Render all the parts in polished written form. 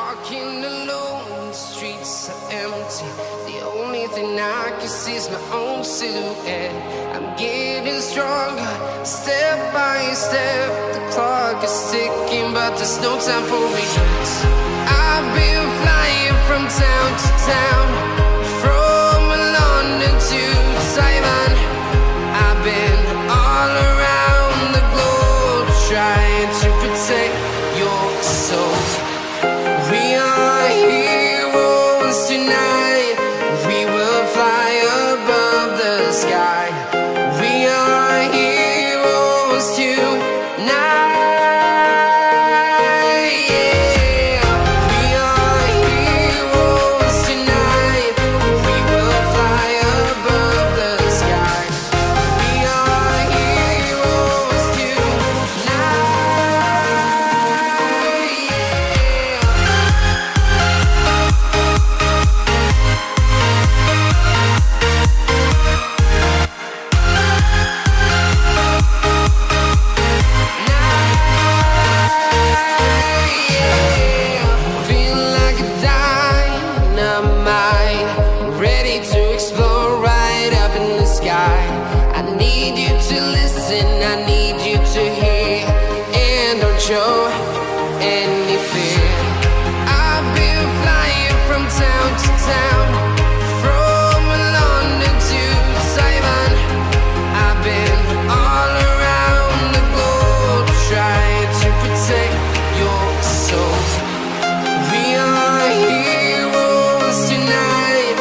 walking alone, the streets are empty. The only thing I can see is my own silhouette. I'm getting stronger, step by step. The clock is ticking, but there's no time for regrets. I've been flying from town to town, from London to Taiwan. I've been all around the globe, trying to protect your soul. We are heroes tonight. We will fly above the sky. We are heroes tonight. Yeah. We are heroes tonight. We will fly above the sky. We are heroes tonight. Show any fear. I've been flying from town to town, from London to Taiwan. I've been all around the globe, trying to protect your soul. We are heroes tonight.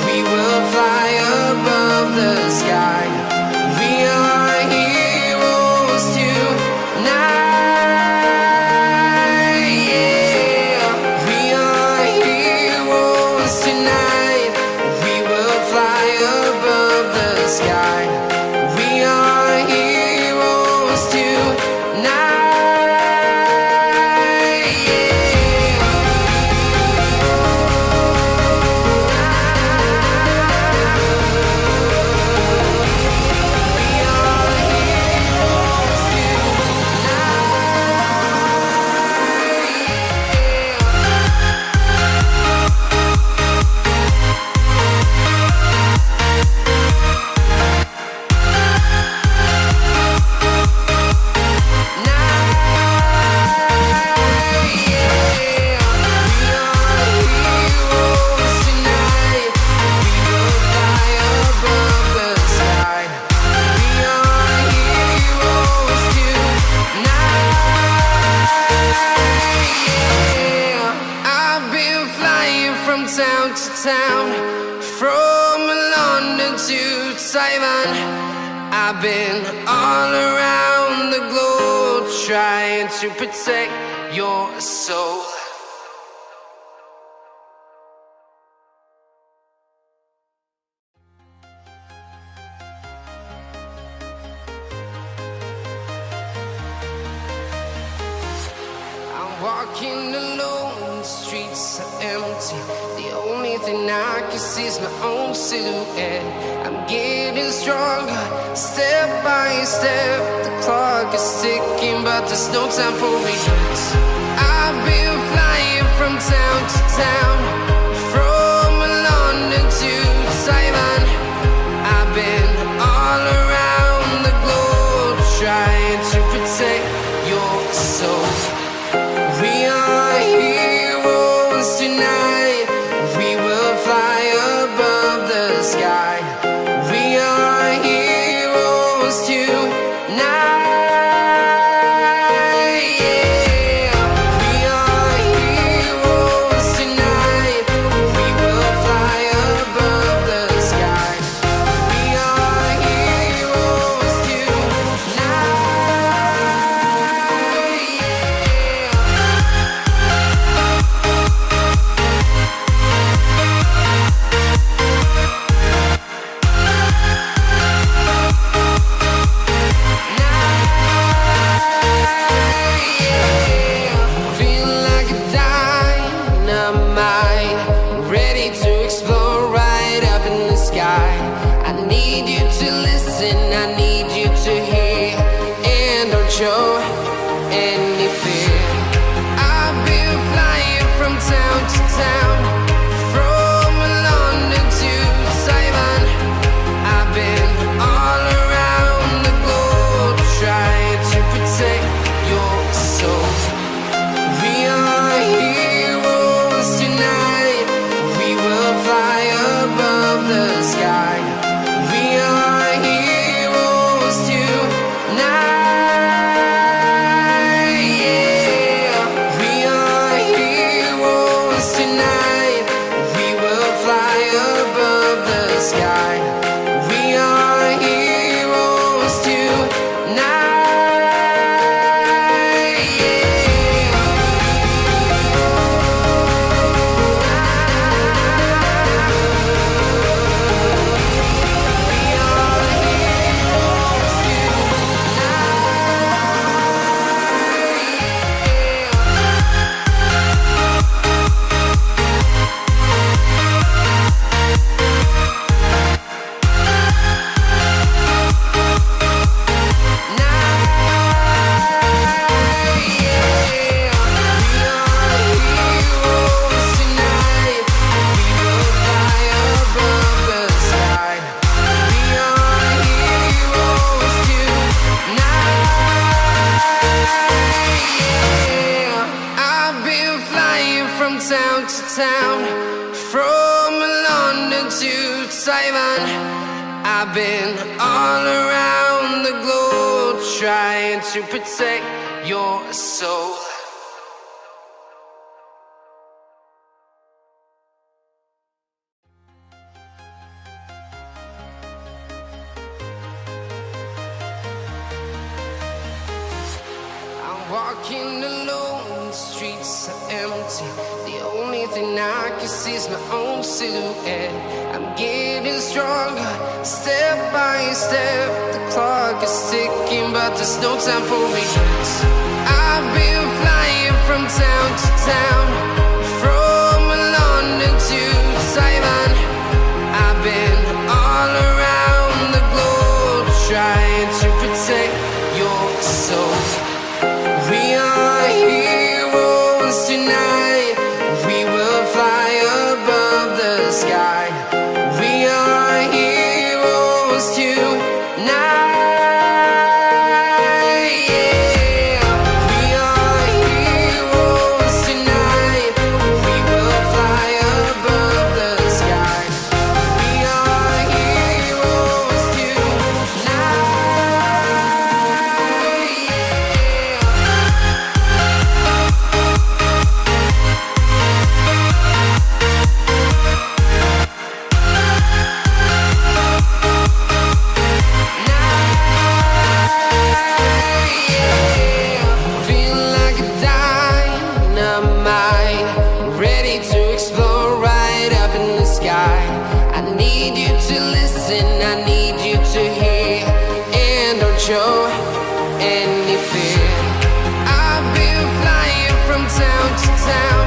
We will fly above the sky. We are heroes tonight. Town to town, from London to Taiwan. I've been all around the globe, trying to protect your soul. I'm walking alone, the streets are empty. The only thing I can see is my own silhouette. I'm getting stronger, step by step. The clock is ticking, but there's no time for regrets. I've been flying from town to town, from London to Taiwan. I've been all around the globe, trying to protect your soul. We are heroes tonight. We will fly above the sky. We are heroes tonight. Yeah. We are heroes tonight. We will fly above the sky. We are heroes tonight. Show any fear. I've been flying from town to town, from London to Taiwan. I've been all around the globe trying to protect your soul. Walking alone, the streets are empty. The only thing I can see is my own silhouette. I'm getting stronger, step by step. The clock is ticking, but there's no time for regrets. I've been flying from town to town, from London to Taiwan. I've been all around the globe trying to protect your soul. We are heroes tonight. We will fly above the sky. We are heroes tonight. Yeah. We are heroes tonight. We will fly above the sky. We are heroes tonight. Show any fear. I've been flying from town to town,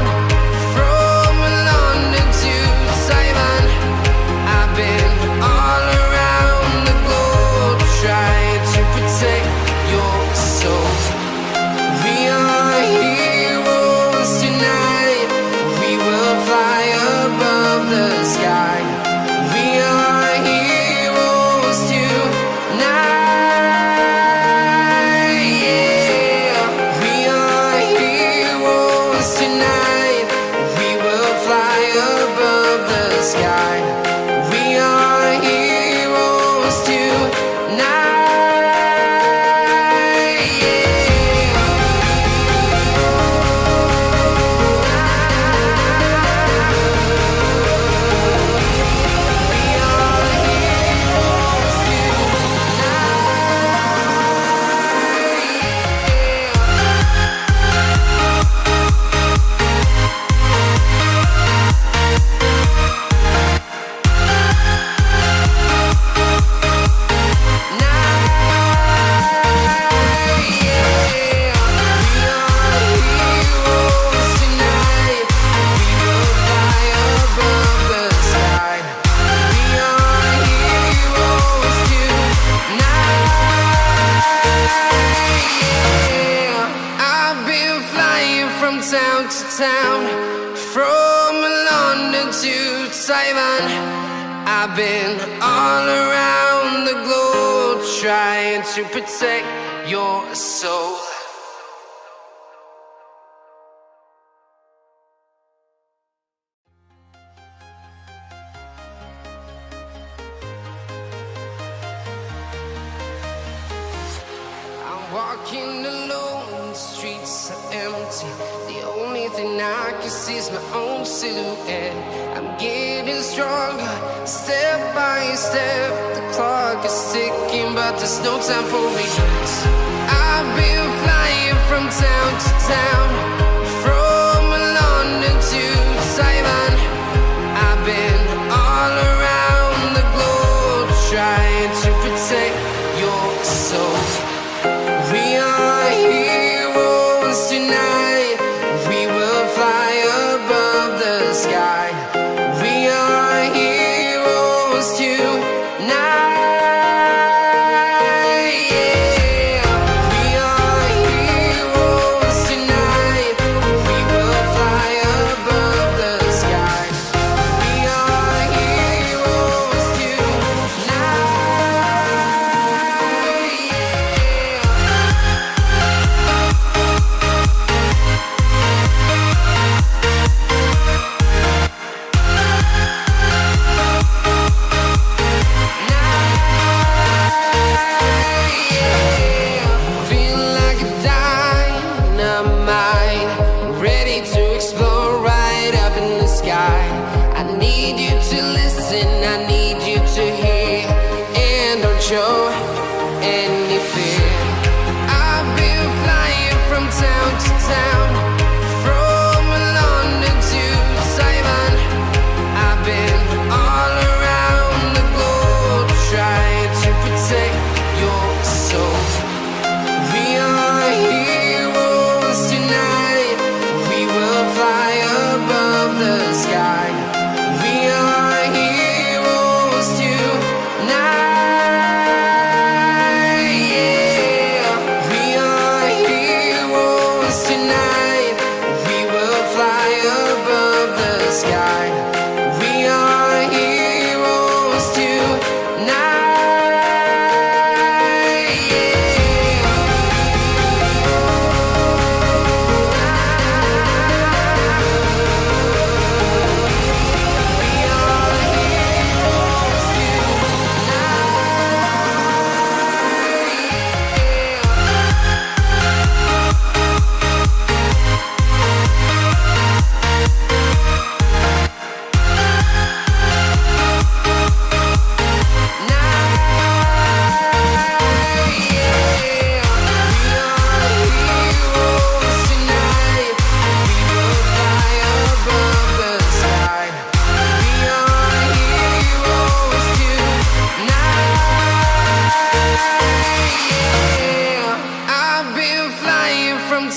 from London to Taiwan. I've been all around the globe trying to protect your soul. We are heroes tonight. We will fly above the sky. We are heroes tonight. Town to town, from London to Taiwan. I've been all around the globe trying to protect your soul. I'm walking alone, the streets are empty. The only thing I can see is my own silhouette. I'm getting stronger, step by step. The clock is ticking, but there's no time for regrets. I've been flying from town to town, from London to Taiwan. I've been all around the globe trying to protect your soul. We are heroes tonight. We will fly above the sky. We are heroes tonight. Yeah. We are heroes tonight. show any fear. I've been flying from town to town, from London to Taiwan. I've been all around the globe trying to protect your soul. We are heroes tonight. We will fly above the sky. We are heroes tonight. Yeah. We are heroes tonight. We will fly above the sky. We are heroes tonight.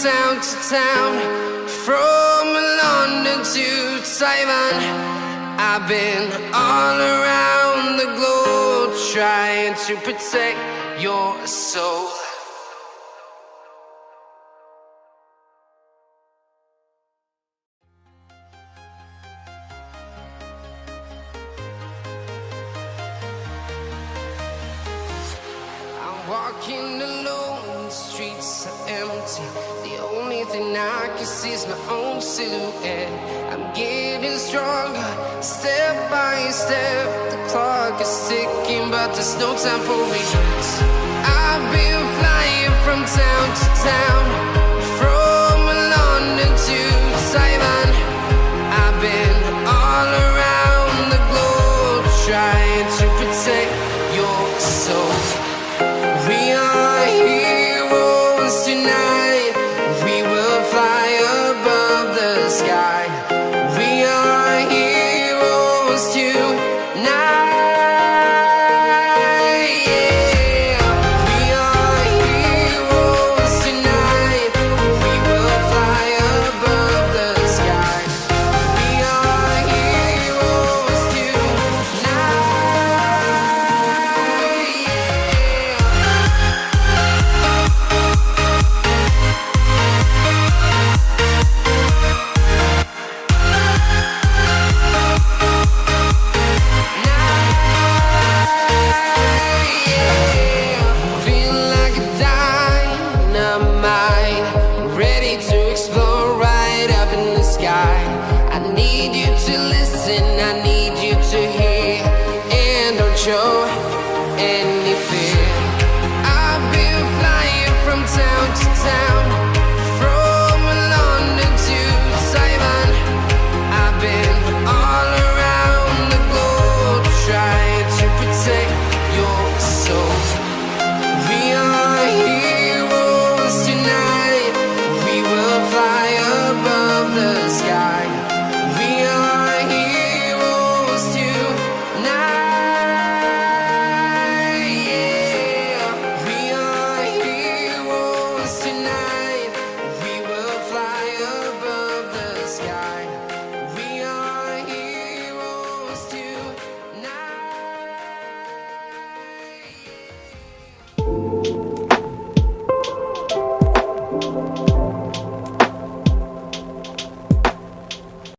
Town to town, from London to Taiwan. I've been all around the globe trying to protect your soul. I'm walking alone, the streets are empty. The only thing I can see is my own silhouette. I'm getting stronger, step by step. The clock is ticking, but there's no time for regrets. I've been flying from town to town, from London to Taiwan. I've been all around the globe trying to protect your soul. We are heroes tonight. We will fly above the sky. We are heroes tonight. Yeah. We are heroes tonight. We will fly above the sky. We are heroes tonight. Show any fear.